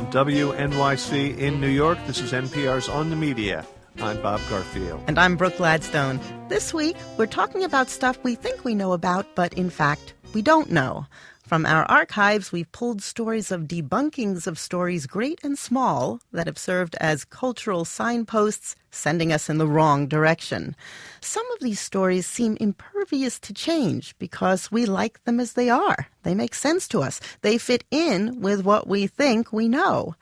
From WNYC in New York, this is NPR's On the Media. I'm Bob Garfield. And I'm Brooke Gladstone. This week, we're talking about stuff we think we know about, but in fact, we don't know. From our archives, we've pulled stories of debunkings of stories great and small that have served as cultural signposts, sending us in the wrong direction. Some of these stories seem impervious to change because we like them as they are. They make sense to us. They fit in with what we think we know.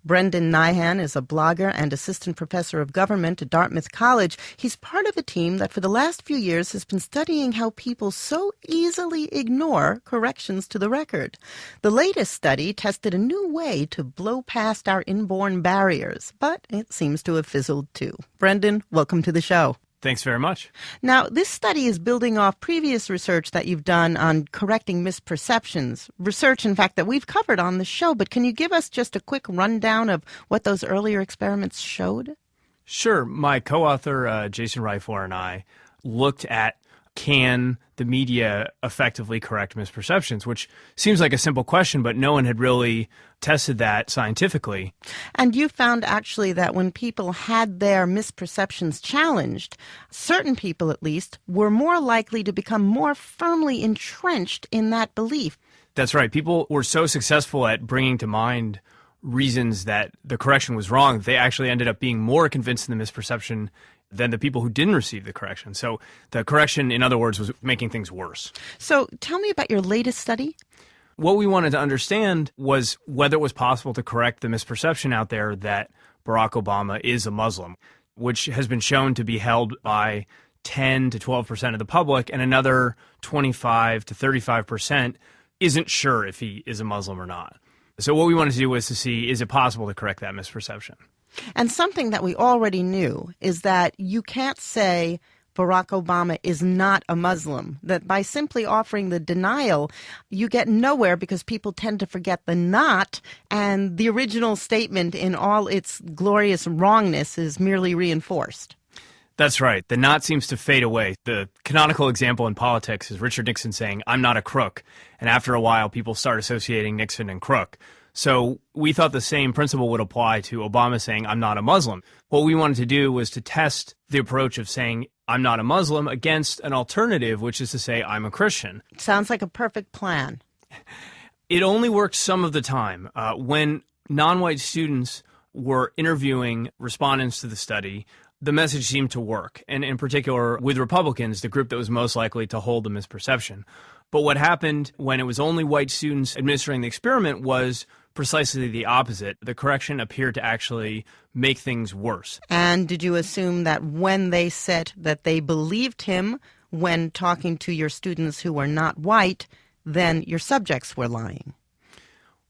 Brendan Nyhan is a blogger and assistant professor of government at Dartmouth College. He's part of a team that for the last few years has been studying how people so easily ignore corrections to the record. The latest study tested a new way to blow past our inborn barriers, but it seems to have fizzled too. Brendan, welcome to the show. Thanks very much. Now, this study is building off previous research that you've done on correcting misperceptions, research, in fact, that we've covered on the show. But can you give us just a quick rundown of what those earlier experiments showed? Sure. My co-author, Jason Reifler, and I looked at can the media effectively correct misperceptions, which seems like a simple question, but no one had really tested that scientifically. And you found actually that when people had their misperceptions challenged, certain people at least were more likely to become more firmly entrenched in that belief. That's right. People were so successful at bringing to mind reasons that the correction was wrong, they actually ended up being more convinced in the misperception than the people who didn't receive the correction. So the correction, in other words, was making things worse. So tell me about your latest study. What we wanted to understand was whether it was possible to correct the misperception out there that Barack Obama is a Muslim, which has been shown to be held by 10 to 12% of the public, and another 25 to 35% isn't sure if he is a Muslim or not. So what we wanted to do was to see, is it possible to correct that misperception? And something that we already knew is that you can't say Barack Obama is not a Muslim, that by simply offering the denial, you get nowhere because people tend to forget the not, and the original statement in all its glorious wrongness is merely reinforced. That's right. The not seems to fade away. The canonical example in politics is Richard Nixon saying, "I'm not a crook." And after a while, people start associating Nixon and crook. So we thought the same principle would apply to Obama saying, "I'm not a Muslim." What we wanted to do was to test the approach of saying, "I'm not a Muslim" against an alternative, which is to say, "I'm a Christian." Sounds like a perfect plan. It only worked some of the time. When non-white students were interviewing respondents to the study, the message seemed to work, and in particular with Republicans, the group that was most likely to hold the misperception. But what happened when it was only white students administering the experiment was precisely the opposite. The correction appeared to actually make things worse. And did you assume that when they said that they believed him when talking to your students who were not white, then your subjects were lying?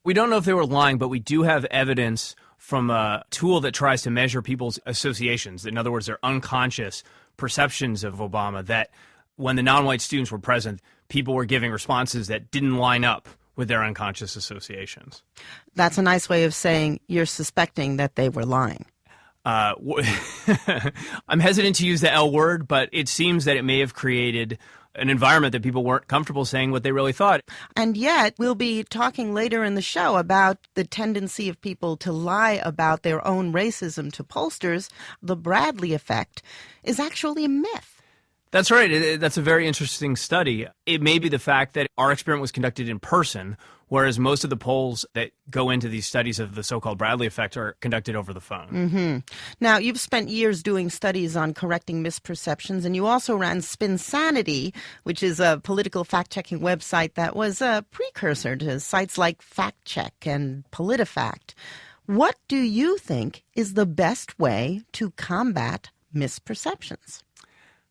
We don't know if they were lying, but we do have evidence from a tool that tries to measure people's associations. In other words, their unconscious perceptions of Obama, that when the non-white students were present, people were giving responses that didn't line up with their unconscious associations. That's a nice way of saying you're suspecting that they were lying. I'm hesitant to use the L word, but it seems that it may have created an environment that people weren't comfortable saying what they really thought. And yet, we'll be talking later in the show about the tendency of people to lie about their own racism to pollsters. The Bradley effect is actually a myth. That's right. That's a very interesting study. It may be the fact that our experiment was conducted in person, whereas most of the polls that go into these studies of the so-called Bradley effect are conducted over the phone. Mm-hmm. Now, you've spent years doing studies on correcting misperceptions, and you also ran Spinsanity, which is a political fact-checking website that was a precursor to sites like FactCheck and PolitiFact. What do you think is the best way to combat misperceptions?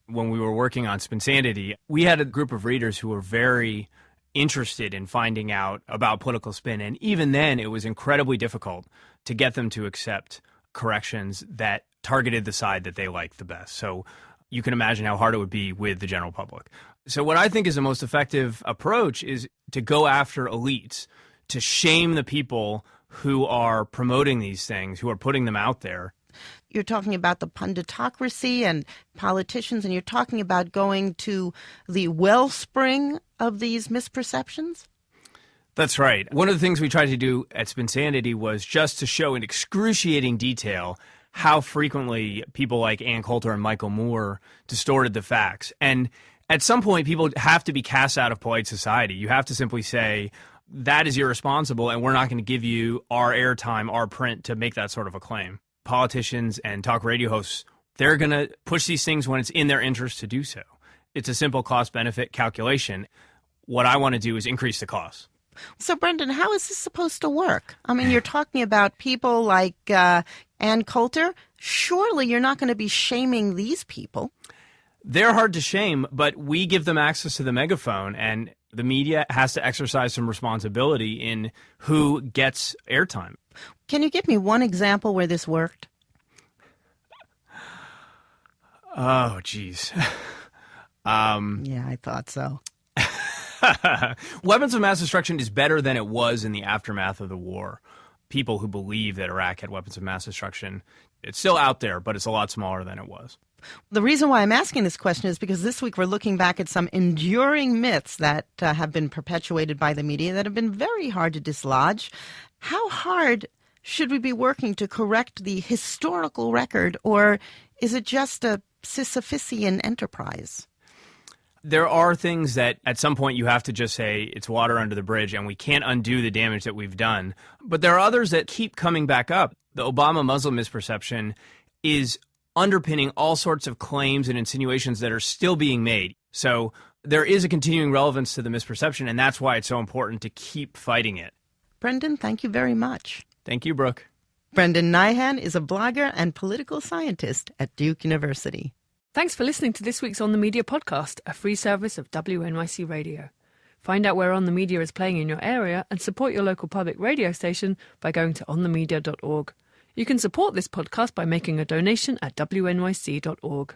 When we were working on Spinsanity, we had a group of readers who were very interested in finding out about political spin. And even then, it was incredibly difficult to get them to accept corrections that targeted the side that they liked the best. So you can imagine how hard it would be with the general public. So what I think is the most effective approach is to go after elites, to shame the people who are promoting these things, who are putting them out there. You're talking about the punditocracy and politicians, and you're talking about going to the wellspring of these misperceptions? That's right. One of the things we tried to do at Spinsanity was just to show in excruciating detail how frequently people like Ann Coulter and Michael Moore distorted the facts. And at some point, people have to be cast out of polite society. You have to simply say, that is irresponsible, and we're not going to give you our airtime, our print to make that sort of a claim. Politicians and talk radio hosts, they're going to push these things when it's in their interest to do so. It's a simple cost-benefit calculation. What I want to do is increase the cost. So, Brendan, how is this supposed to work? I mean, you're talking about people like Ann Coulter. Surely you're not going to be shaming these people. They're hard to shame, but we give them access to the megaphone, and the media has to exercise some responsibility in who gets airtime. Can you give me one example where this worked? Oh, geez. Yeah, I thought so. Weapons of mass destruction is better than it was in the aftermath of the war. People who believe that Iraq had weapons of mass destruction, it's still out there, but it's a lot smaller than it was. The reason why I'm asking this question is because this week we're looking back at some enduring myths that have been perpetuated by the media that have been very hard to dislodge. How hard should we be working to correct the historical record, or is it just a Sisyphean enterprise? There are things that at some point you have to just say it's water under the bridge and we can't undo the damage that we've done. But there are others that keep coming back up. The Obama Muslim misperception is underpinning all sorts of claims and insinuations that are still being made. So there is a continuing relevance to the misperception, and that's why it's so important to keep fighting it. Brendan, thank you very much. Thank you, Brooke. Brendan Nyhan is a blogger and political scientist at Duke University. Thanks for listening to this week's On the Media podcast, a free service of WNYC Radio. Find out where On the Media is playing in your area and support your local public radio station by going to onthemedia.org. You can support this podcast by making a donation at wnyc.org.